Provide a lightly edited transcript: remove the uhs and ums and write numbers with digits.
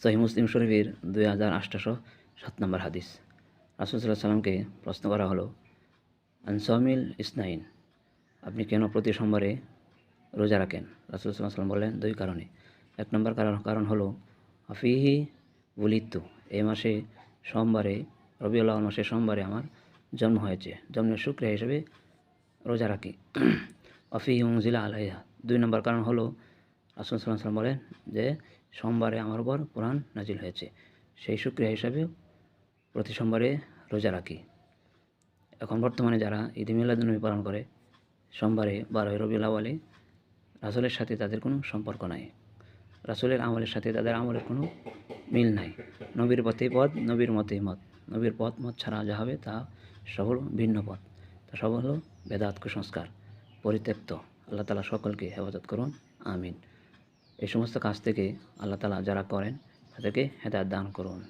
সহিহ মুসলিম শরীফের 2807 নম্বর হাদিস। রাসূল সাল্লাল্লাহু আলাইহি সাল্লামকে প্রশ্ন করা হলো, আন সাওমিল ইসনাইন, আপনি কেন প্রতি সোমবারে রোজা রাখেন? রাসূল সাল্লাল্লাহু আলাইহি সাল্লাম বললেন, দুই কারণে। এক নম্বর কারণ হলো আফিহি উলিদতু, এই মাসে সোমবারে, রবিউল আউয়াল মাসে সোমবারে আমার জন্ম হয়েছে, জন্মের শুকরিয়া হিসেবে রোজা রাখি। আফিহি উনজিলা আলাইহা, দুই নম্বর কারণ হলো রাসূল সাল্লাল্লাহু আলাইহি সাল্লাম বলেন যে সোমবারে আমার উপর কোরআন নাজিল হয়েছে, সেই শুকরিয়া হিসাবে প্রতি সোমবারে রোজা রাখি। এখন বর্তমানে যারা ঈদে মিলাদুন্নবী পালন করে সোমবারে 12ই রবিউল আউয়ালে, রাসূলের সাথে তাদের কোনো সম্পর্ক নাই, রাসূলের আমলের সাথে তাদের আমলের কোনো মিল নাই। নবীর পথেই পথ, নবীর মতেই মত, নবীর পথ মত ছাড়া যা হবে তা সব হলো ভিন্ন পথ, তা সব হলো বেদাত, কুসংস্কার, পরিত্যক্ত। আল্লাহ তাআলা সকলকে হেফাজত করুন, আমিন। এই সমস্ত কাজ থেকে আল্লাহ তাআলা যারা করেন তাদেরকে হেদায়েত দান করুন।